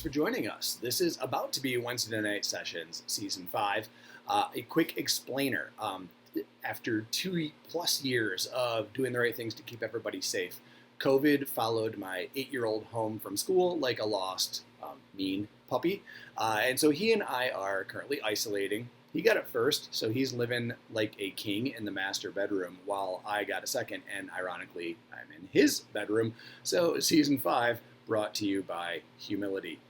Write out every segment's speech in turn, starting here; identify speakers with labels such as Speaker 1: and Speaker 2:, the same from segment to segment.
Speaker 1: for joining us. This is about to be Wednesday Night Sessions, Season 5. A quick explainer. After 2+ years of doing the right things to keep everybody safe, COVID followed my 8-year-old home from school like a lost, mean puppy. And so he and I are currently isolating. He got it first, so he's living like a king in the master bedroom while I got a second, and ironically, I'm in his bedroom. So Season 5 brought to you by humility,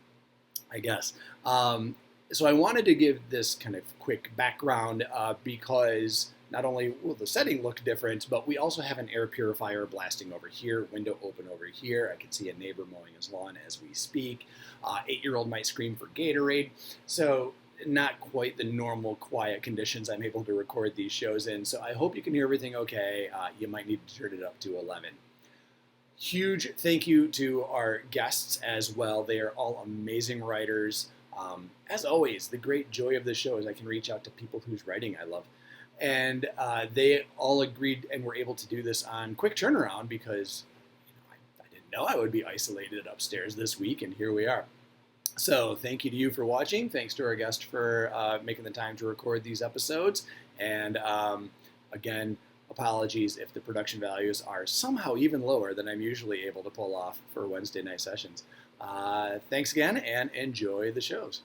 Speaker 1: I guess. So I wanted to give this kind of quick background because not only will the setting look different, but we also have an air purifier blasting over here, window open over here. I can see a neighbor mowing his lawn as we speak. 8-year-old might scream for Gatorade. So not quite the normal quiet conditions I'm able to record these shows in. So I hope you can hear everything okay. You might need to turn it up to 11. Huge thank you to our guests as well. They are all amazing writers. As always, the great joy of the show is I can reach out to people whose writing I love. And they all agreed and were able to do this on quick turnaround because I didn't know I would be isolated upstairs this week, and here we are. So thank you to you for watching. Thanks to our guest for making the time to record these episodes. And again, apologies if the production values are somehow even lower than I'm usually able to pull off for Wednesday night sessions. Thanks again, and enjoy the shows.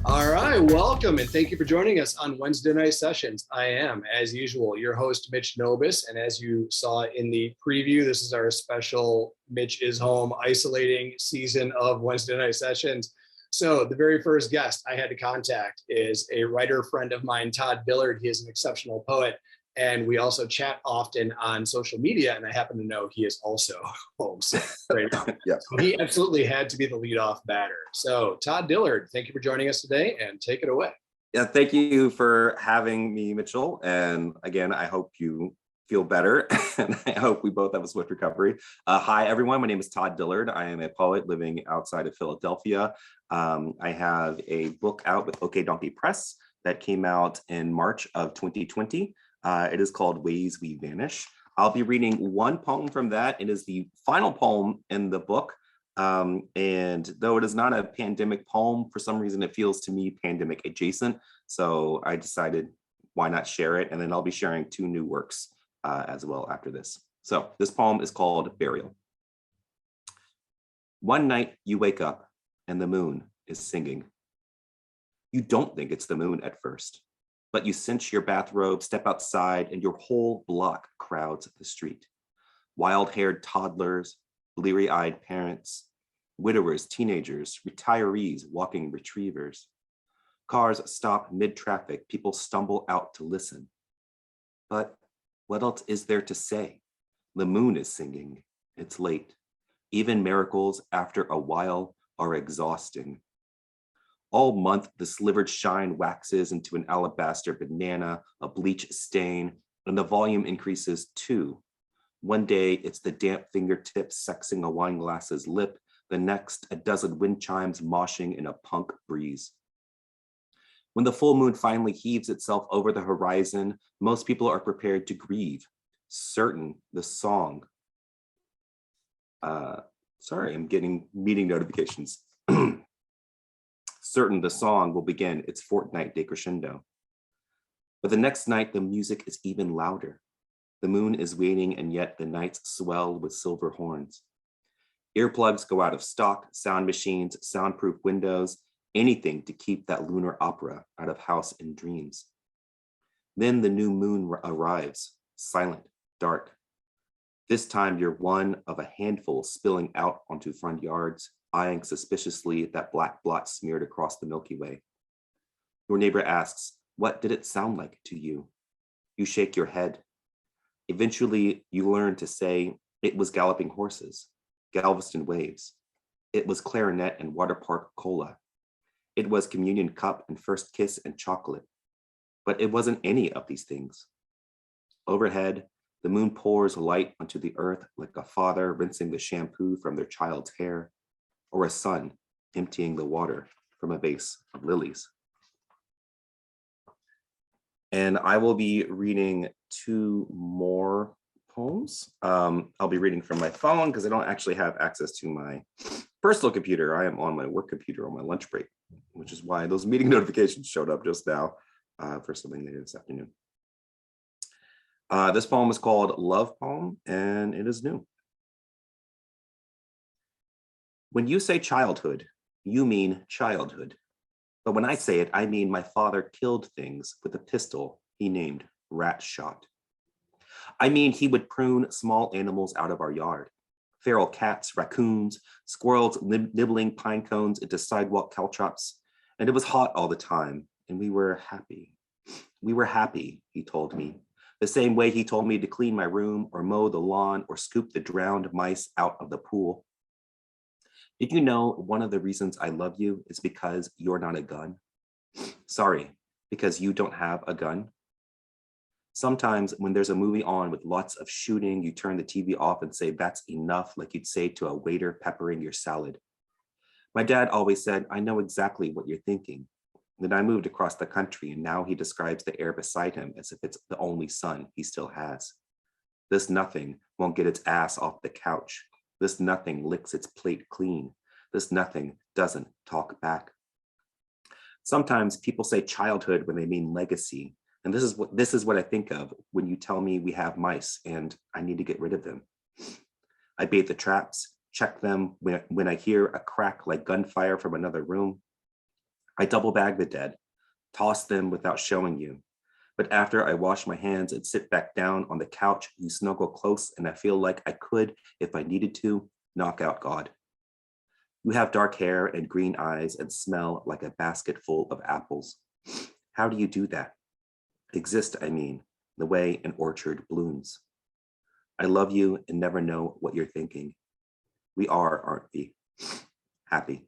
Speaker 1: All right, welcome, and thank you for joining us on Wednesday Night Sessions. I am, as usual, your host, Mitch Nobis, and as you saw in the preview, this is our special Mitch is Home isolating season of Wednesday Night Sessions. So the very first guest I had to contact is a writer friend of mine, Todd Dillard. He is an exceptional poet, and we also chat often on social media, and I happen to know he is also homesick right now.
Speaker 2: Yeah.
Speaker 1: So he absolutely had to be the leadoff batter. So Todd Dillard, thank you for joining us today, and take it away.
Speaker 2: Yeah, thank you for having me, Mitchell. And again, I hope you feel better, and I hope we both have a swift recovery. Hi, everyone. My name is Todd Dillard. I am a poet living outside of Philadelphia. I have a book out with OK Donkey Press that came out in March of 2020. It is called Ways We Vanish. I'll be reading one poem from that. It is the final poem in the book. And though it is not a pandemic poem, for some reason it feels to me pandemic adjacent. So I decided why not share it? And then I'll be sharing 2 new works as well after this. So this poem is called Burial. One night you wake up and the moon is singing. You don't think it's the moon at first, but you cinch your bathrobe, step outside, and your whole block crowds the street. Wild-haired toddlers, bleary-eyed parents, widowers, teenagers, retirees, walking retrievers. Cars stop mid-traffic, people stumble out to listen. But what else is there to say? The moon is singing, it's late. Even miracles after a while are exhausting. All month, the slivered shine waxes into an alabaster banana, a bleach stain, and the volume increases too. One day, it's the damp fingertips sexing a wine glass's lip. The next, a dozen wind chimes moshing in a punk breeze. When the full moon finally heaves itself over the horizon, most people are prepared to grieve, certain the song. Sorry, I'm getting meeting notifications. Certain the song will begin its fortnight decrescendo. But the next night, the music is even louder. The moon is waning, and yet the nights swell with silver horns. Earplugs go out of stock, sound machines, soundproof windows, anything to keep that lunar opera out of house and dreams. Then the new moon arrives, silent, dark. This time you're one of a handful spilling out onto front yards, eyeing suspiciously that black blotch smeared across the Milky Way. Your neighbor asks, what did it sound like to you? You shake your head. Eventually, you learn to say it was galloping horses, Galveston waves. It was clarinet and water park cola. It was communion cup and first kiss and chocolate. But it wasn't any of these things. Overhead, the moon pours light onto the earth like a father rinsing the shampoo from their child's hair, or a son emptying the water from a vase of lilies. And I will be reading 2 more poems. I'll be reading from my phone because I don't actually have access to my personal computer. I am on my work computer on my lunch break, which is why those meeting notifications showed up just now for something later this afternoon. This poem is called Love Poem, and it is new. When you say childhood, you mean childhood. But when I say it, I mean my father killed things with a pistol he named Rat Shot. I mean he would prune small animals out of our yard. Feral cats, raccoons, squirrels nibbling pine cones into sidewalk caltrops. And it was hot all the time, and we were happy. We were happy, he told me. The same way he told me to clean my room or mow the lawn or scoop the drowned mice out of the pool. Did you know one of the reasons I love you is because you're not a gun? Sorry, because you don't have a gun? Sometimes when there's a movie on with lots of shooting, you turn the TV off and say, that's enough, like you'd say to a waiter peppering your salad. My dad always said, I know exactly what you're thinking. Then I moved across the country and now he describes the air beside him as if it's the only sun he still has. This nothing won't get its ass off the couch. This nothing licks its plate clean. This nothing doesn't talk back. Sometimes people say childhood when they mean legacy. And this is what I think of when you tell me we have mice and I need to get rid of them. I bait the traps, check them when I hear a crack like gunfire from another room. I double bag the dead, toss them without showing you. But after I wash my hands and sit back down on the couch, you snuggle close and I feel like I could, if I needed to, knock out God. You have dark hair and green eyes and smell like a basket full of apples. How do you do that? Exist, I mean, the way an orchard blooms. I love you and never know what you're thinking. We are, aren't we? Happy.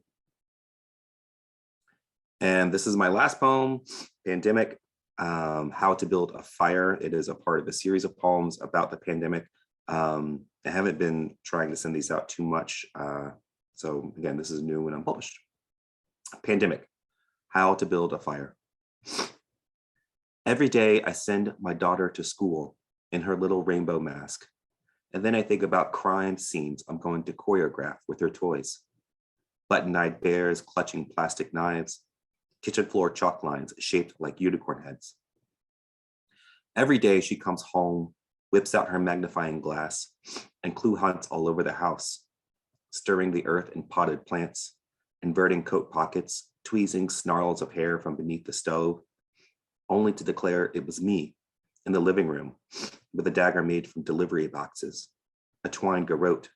Speaker 2: And this is my last poem, Pandemic, How to Build a Fire. It is a part of a series of poems about the pandemic. I haven't been trying to send these out too much. So again, this is new when unpublished. Pandemic, How to Build a Fire. Every day I send my daughter to school in her little rainbow mask. And then I think about crime scenes I'm going to choreograph with her toys. Button-eyed bears clutching plastic knives, kitchen floor chalk lines shaped like unicorn heads. Every day she comes home, whips out her magnifying glass, and clue hunts all over the house, stirring the earth in potted plants, inverting coat pockets, tweezing snarls of hair from beneath the stove, only to declare it was me in the living room with a dagger made from delivery boxes, a twine garrote,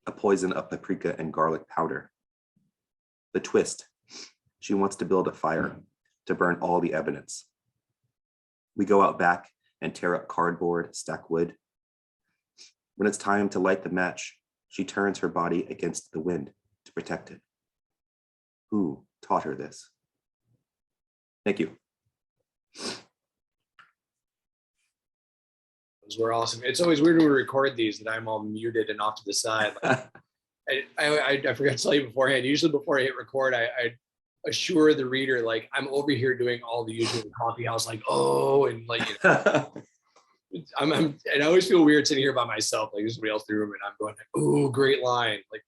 Speaker 2: a poison of paprika and garlic powder. The twist, she wants to build a fire to burn all the evidence. We go out back and tear up cardboard, stack wood. When it's time to light the match, she turns her body against the wind to protect it. Who taught her this? Thank you.
Speaker 1: Those were awesome. It's always weird when we record these that I'm all muted and off to the side. Like, I forgot to tell you beforehand. Usually before I hit record, I assure the reader, like, I'm over here doing all the usual coffee house, like, oh, and like, you know, and I always feel weird sitting here by myself, like there's somebody else in the room, and I'm going, like, oh, great line, like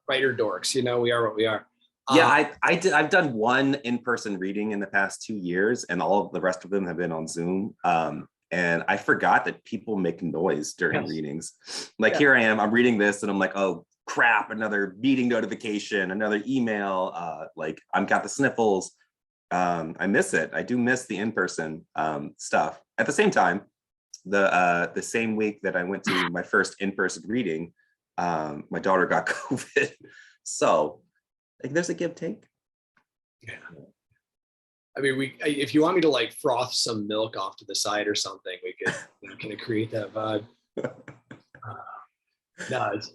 Speaker 1: writer dorks, you know, we are what we are.
Speaker 2: Yeah, I've done one in-person reading in the past 2 years, and all of the rest of them have been on Zoom. And I forgot that people make noise during readings. Like here I am, I'm reading this, and I'm like, oh crap, another meeting notification, another email. Like I've got the sniffles. I miss it. I do miss the in-person stuff. At the same time, the same week that I went to my first in-person reading, my daughter got COVID. So like there's a give take.
Speaker 1: Yeah. I mean, if you want me to like froth some milk off to the side or something, we could kind of create that vibe. No, it's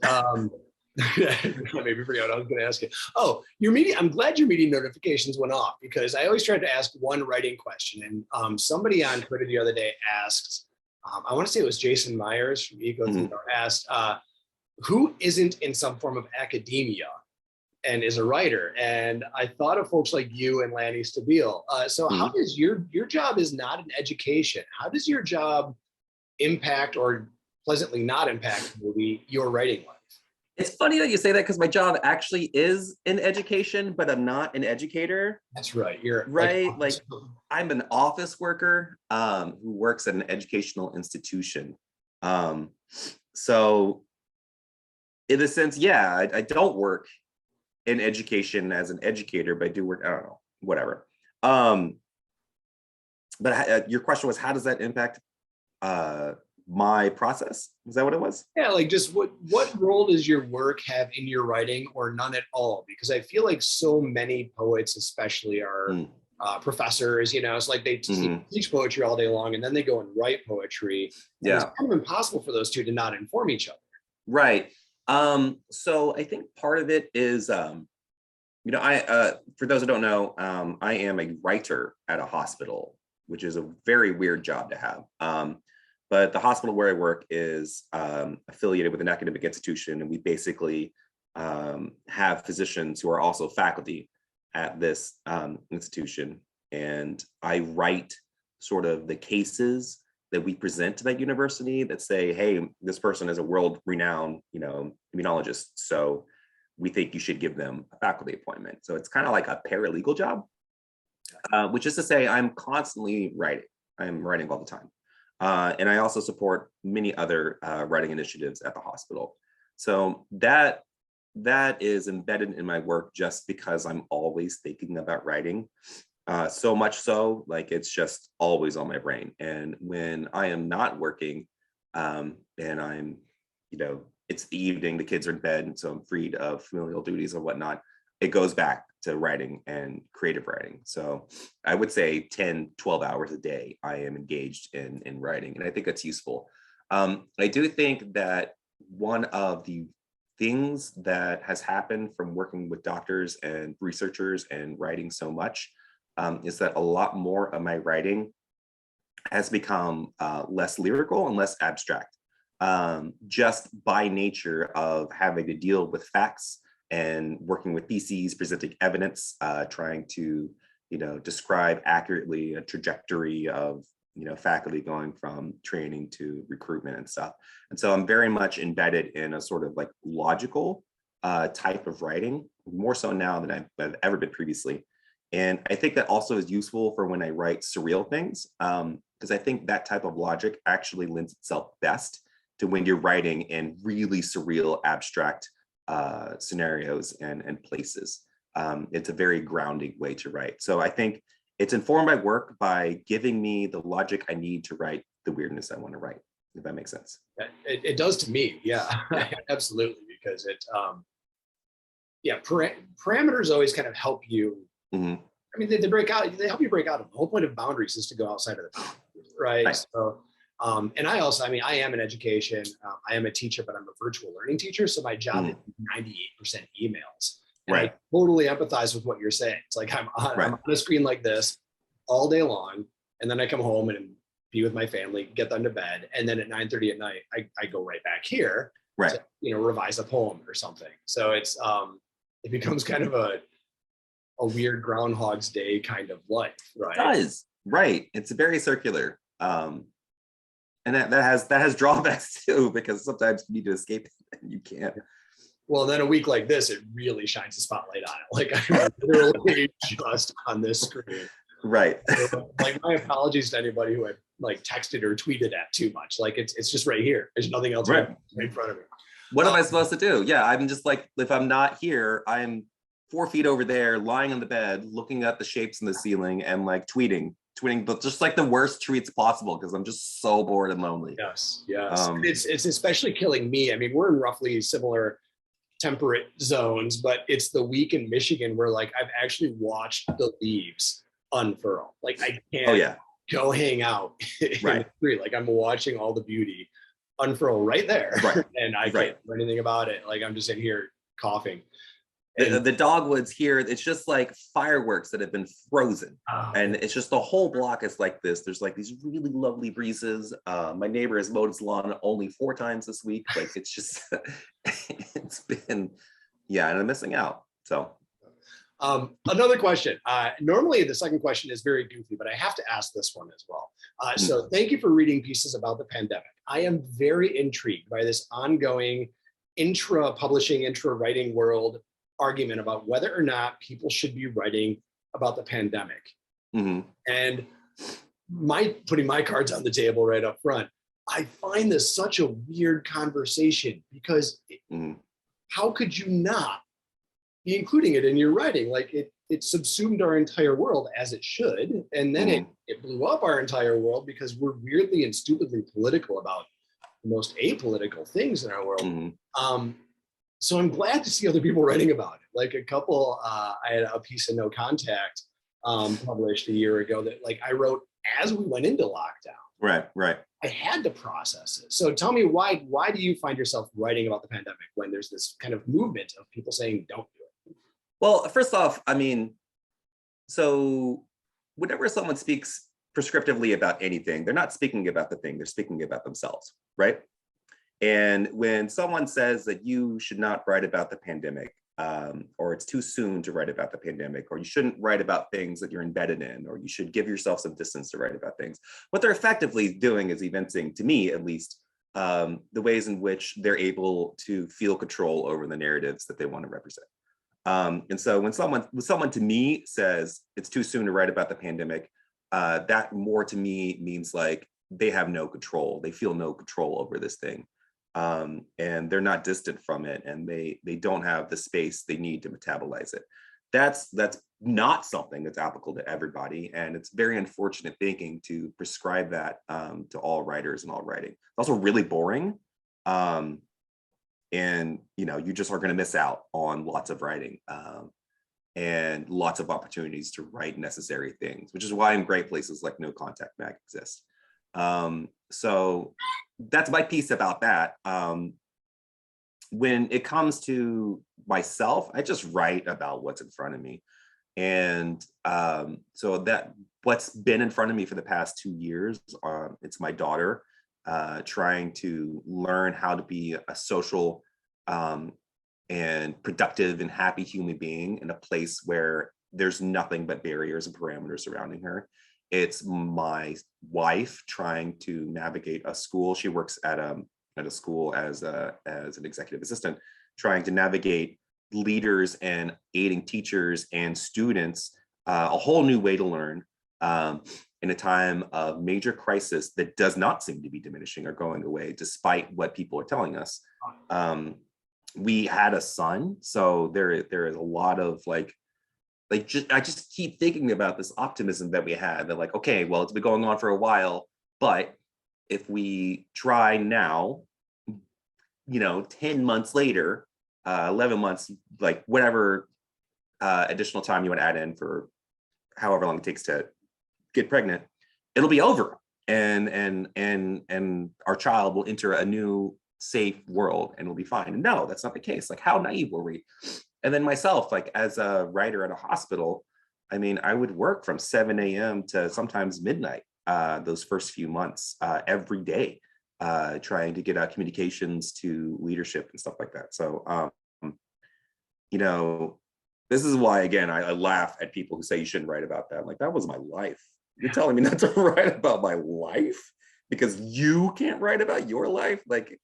Speaker 1: maybe forget what I was going to ask you. Oh, your meeting. I'm glad your meeting notifications went off, because I always try to ask one writing question. And somebody on Twitter the other day asked, I want to say it was Jason Myers from Ego asked, who isn't in some form of academia and is a writer. And I thought of folks like you and Lanny Stabile. So how does your job is not an education? How does your job impact or pleasantly not impact maybe your writing life?
Speaker 2: It's funny that you say that because my job actually is in education, but I'm not an educator.
Speaker 1: That's right. You're
Speaker 2: right. Like I'm an office worker who works at an educational institution. So in a sense, yeah, I don't work in education as an educator, but I do work, I don't know, whatever. But your question was, how does that impact my process? Is that what it was?
Speaker 1: Yeah, like just what role does your work have in your writing, or none at all? Because I feel like so many poets especially are professors, it's like they teach poetry all day long and then they go and write poetry.
Speaker 2: Yeah.
Speaker 1: It's kind of impossible for those two to not inform each other.
Speaker 2: Right. So I think part of it is, I for those who don't know, I am a writer at a hospital, which is a very weird job to have. But the hospital where I work is affiliated with an academic institution, and we basically have physicians who are also faculty at this institution. And I write sort of the cases that we present to that university that say, hey, this person is a world-renowned, immunologist, so we think you should give them a faculty appointment. So it's kind of like a paralegal job, which is to say I'm constantly writing. I'm writing all the time. And I also support many other writing initiatives at the hospital. So that is embedded in my work just because I'm always thinking about writing. So much so, like it's just always on my brain. And when I am not working and I'm, it's the evening, the kids are in bed, and so I'm freed of familial duties and whatnot, it goes back to writing and creative writing. So I would say 10, 12 hours a day, I am engaged in writing. And I think that's useful. I do think that one of the things that has happened from working with doctors and researchers and writing so much is that a lot more of my writing has become less lyrical and less abstract, just by nature of having to deal with facts and working with theses, presenting evidence, trying to, describe accurately a trajectory of, faculty going from training to recruitment and stuff. And so I'm very much embedded in a sort of like logical type of writing, more so now than I've ever been previously. And I think that also is useful for when I write surreal things, because I think that type of logic actually lends itself best to when you're writing in really surreal, abstract scenarios and places. It's a very grounding way to write. So I think it's informed my work by giving me the logic I need to write the weirdness I want to write, if that makes sense.
Speaker 1: It does to me. Yeah, absolutely. Because parameters always kind of help you. I mean, they help you break out. The whole point of boundaries is to go outside of the boundaries, right? So, and I am in education. I am a teacher, but I'm a virtual learning teacher. So my job is 98% emails. And I totally empathize with what you're saying. It's like I'm on a screen like this all day long, and then I come home and be with my family, get them to bed, and then at 9:30 at night, I go right back here to, revise a poem or something. So it's it becomes kind of a weird Groundhog's Day kind of life, right?
Speaker 2: It does, right? It's very circular, and that has drawbacks too, because sometimes you need to escape it and you can't.
Speaker 1: Well, then a week like this, it really shines the spotlight on it. Like I'm literally just on this screen.
Speaker 2: Right.
Speaker 1: So, like my apologies to anybody who had like texted or tweeted at too much. Like it's just right here. There's nothing else right in front of me.
Speaker 2: What am I supposed to do? Yeah, I'm just like, if I'm not here, I'm 4 feet over there, lying on the bed, looking at the shapes in the ceiling and like tweeting, but just like the worst tweets possible because I'm just so bored and lonely.
Speaker 1: Yes. It's especially killing me. I mean, we're in roughly similar temperate zones, but it's the week in Michigan where like I've actually watched the leaves unfurl. Like I can't go hang out in the street. Like I'm watching all the beauty unfurl right there, and I can't do anything about it. Like I'm just in here coughing.
Speaker 2: The dogwoods here, it's just like fireworks that have been frozen. And it's just the whole block is like this. There's like these really lovely breezes. My neighbor has mowed his lawn only 4 times this week. Like it's just, it's been, and I'm missing out. So
Speaker 1: another question. Normally the second question is very goofy, but I have to ask this one as well. So thank you for reading pieces about the pandemic. I am very intrigued by this ongoing intra-publishing, intra-writing world argument about whether or not people should be writing about the pandemic. And putting my cards on the table right up front, I find this such a weird conversation because how could you not be including it in your writing? Like it subsumed our entire world, as it should, and then it blew up our entire world because we're weirdly and stupidly political about the most apolitical things in our world. So I'm glad to see other people writing about it. Like a couple, I had a piece in No Contact published a year ago that like I wrote as we went into lockdown.
Speaker 2: Right.
Speaker 1: I had to process it. So tell me why do you find yourself writing about the pandemic when there's this kind of movement of people saying don't do it?
Speaker 2: Well, first off, I mean, so whenever someone speaks prescriptively about anything, they're not speaking about the thing, they're speaking about themselves, right? And when someone says that you should not write about the pandemic, or it's too soon to write about the pandemic, or you shouldn't write about things that you're embedded in, or you should give yourself some distance to write about things, what they're effectively doing is evincing, to me at least, the ways in which they're able to feel control over the narratives that they want to represent. And so when someone to me says it's too soon to write about the pandemic, that more to me means like they have no control. They feel no control over this thing. And they're not distant from it, and they don't have the space they need to metabolize it. That's not something that's applicable to everybody, and it's very unfortunate thinking to prescribe that to all writers and all writing. It's also really boring, and you just are going to miss out on lots of writing and lots of opportunities to write necessary things, which is why in great places like No Contact Mag exist. So that's my piece about that. When it comes to myself, I just write about what's in front of me. And so that what's been in front of me for the past 2 years, it's my daughter trying to learn how to be a social and productive and happy human being in a place where there's nothing but barriers and parameters surrounding her. It's my wife trying to navigate a school. She works at a school as an executive assistant, trying to navigate leaders and aiding teachers and students a whole new way to learn in a time of major crisis that does not seem to be diminishing or going away, despite what people are telling us. We had a son, so there is a lot of I just keep thinking about this optimism that we had, that like, okay, well, it's been going on for a while, but if we try now, 10 months later, 11 months, like whatever additional time you want to add in for however long it takes to get pregnant, it'll be over. And our child will enter a new safe world and it'll be fine. And no, that's not the case. Like, how naive were we? And then myself, like as a writer at a hospital, I mean, I would work from 7 a.m. to sometimes midnight those first few months every day, trying to get out communications to leadership and stuff like that. So, this is why, again, I laugh at people who say you shouldn't write about that. I'm like, that was my life. You're telling me not to write about my life because you can't write about your life? Like,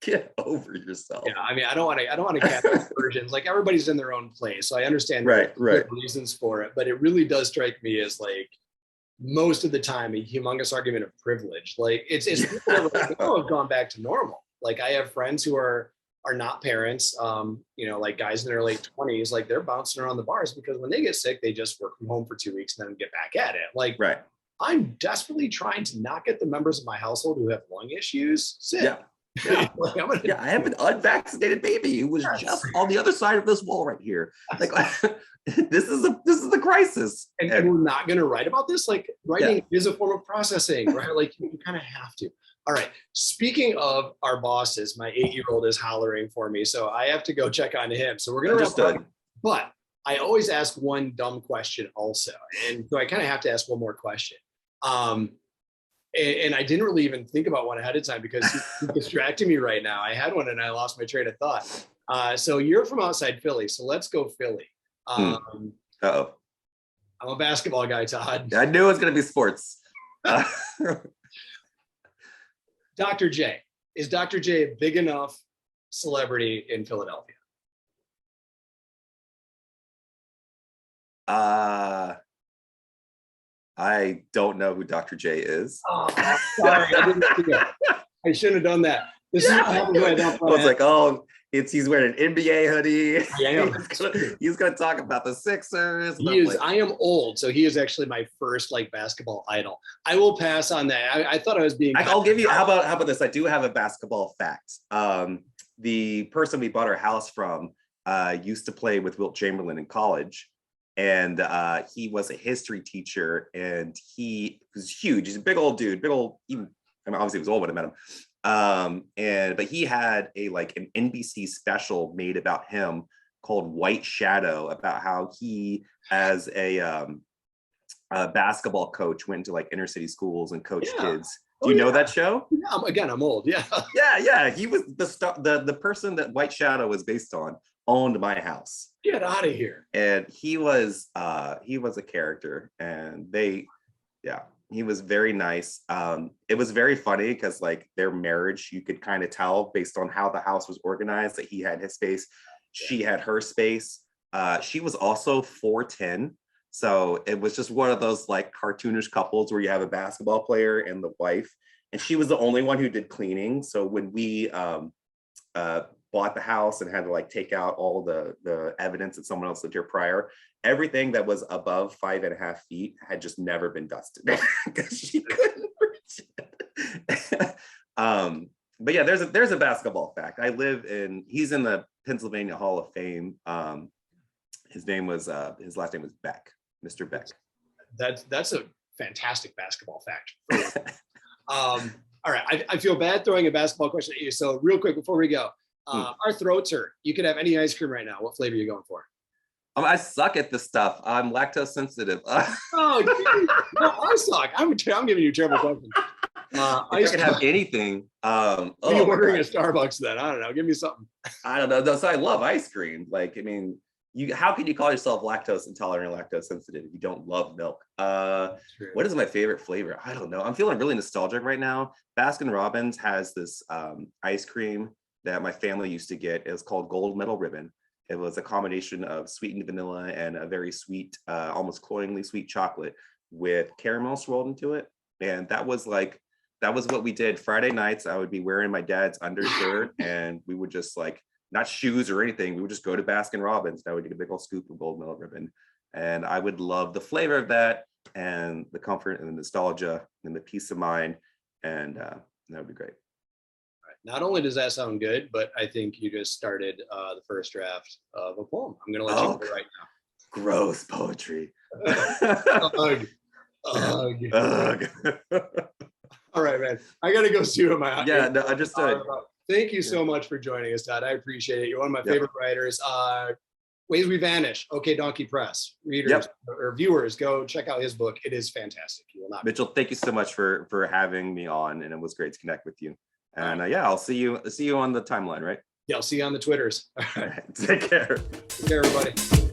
Speaker 2: get over yourself.
Speaker 1: Yeah, I mean, I don't want to cast versions. Like, everybody's in their own place, so I understand
Speaker 2: right
Speaker 1: reasons for it, but it really does strike me as like most of the time a humongous argument of privilege. Like, it's people that have gone back to normal. Like, I have friends who are not parents, like guys in their late 20s, like they're bouncing around the bars because when they get sick, they just work from home for 2 weeks and then get back at it. Like,
Speaker 2: right.
Speaker 1: I'm desperately trying to not get the members of my household who have lung issues sick.
Speaker 2: Yeah. I have an unvaccinated baby who was just on the other side of this wall right here. Like, this is the crisis.
Speaker 1: And we're not going to write about this. Like, writing is a form of processing, right? Like, you kind of have to. All right. Speaking of our bosses, my 8-year-old is hollering for me, so I have to go check on him. So we're going to. But I always ask one dumb question also, and so I kind of have to ask one more question. And I didn't really even think about one ahead of time because he's distracting me right now. I had one and I lost my train of thought. So you're from outside Philly, so let's go Philly.
Speaker 2: Uh-oh.
Speaker 1: I'm a basketball guy, Todd.
Speaker 2: I knew it was going to be sports.
Speaker 1: Dr. J. Is Dr. J a big enough celebrity in Philadelphia?
Speaker 2: I don't know who Dr. J is.
Speaker 1: Oh, sorry, I shouldn't have done that. This is what happens when I don't play.
Speaker 2: I was like, oh, he's wearing an NBA hoodie.
Speaker 1: I am.
Speaker 2: He's gonna talk about the Sixers.
Speaker 1: He is. I am old, so he is actually my first like basketball idol. I will pass on that. I thought I was being.
Speaker 2: I'll give you. How about this? I do have a basketball fact. The person we bought our house from used to play with Wilt Chamberlain in college, and he was a history teacher, and he was huge. He's a big old dude, big old. Even, I mean, obviously he was old when I met him. But he had an NBC special made about him called White Shadow, about how he, as a basketball coach, went to like inner city schools and coached kids. Do you know that show?
Speaker 1: Yeah, again, I'm old. Yeah.
Speaker 2: Yeah. He was the person that White Shadow was based on owned my house.
Speaker 1: Get out of here.
Speaker 2: And he was a character, and he was very nice. It was very funny because like their marriage, you could kind of tell based on how the house was organized that he had his space, she had her space. She was also 4'10". So it was just one of those like cartoonish couples where you have a basketball player and the wife, and she was the only one who did cleaning. So when we bought the house and had to like take out all the evidence that someone else lived here prior, everything that was above 5.5 feet had just never been dusted because she couldn't reach it. But yeah, there's a basketball fact. He's in the Pennsylvania Hall of Fame. His last name was Beck, Mr. Beck.
Speaker 1: That's a fantastic basketball fact. All right, I feel bad throwing a basketball question at you. So real quick before we go, our throats hurt. You could have any ice cream right now. What flavor are you going for?
Speaker 2: I suck at this stuff. I'm lactose sensitive.
Speaker 1: Oh, no, I suck. I'm giving you terrible questions.
Speaker 2: I could have anything.
Speaker 1: Are you ordering a Starbucks then? I don't know. Give me something.
Speaker 2: I don't know. So I love ice cream. Like, I mean, how can you call yourself lactose intolerant or lactose sensitive if you don't love milk? What is my favorite flavor? I don't know. I'm feeling really nostalgic right now. Baskin Robbins has this ice cream that my family used to get. It was called Gold Medal Ribbon. It was a combination of sweetened vanilla and a very sweet, almost cloyingly sweet chocolate with caramel swirled into it. And that was what we did Friday nights. I would be wearing my dad's undershirt and we would just like, not shoes or anything. We would just go to Baskin Robbins. I would get a big old scoop of Gold Medal Ribbon. And I would love the flavor of that and the comfort and the nostalgia and the peace of mind. And that would be great.
Speaker 1: Not only does that sound good, but I think you just started the first draft of a poem. I'm going to let you go right now.
Speaker 2: Gross poetry.
Speaker 1: Ugh. All right, man. I got to go see what my
Speaker 2: understood.
Speaker 1: Thank you so much for joining us, Todd. I appreciate it. You're one of my favorite writers. Ways We Vanish. Okay, Donkey Press. Readers or viewers, go check out his book. It is fantastic. You will not.
Speaker 2: Mitchell, thank you so much for having me on, and it was great to connect with you. And I'll see you on the timeline, right?
Speaker 1: Yeah, I'll see you on the Twitters.
Speaker 2: All right. Take care.
Speaker 1: Take care, everybody.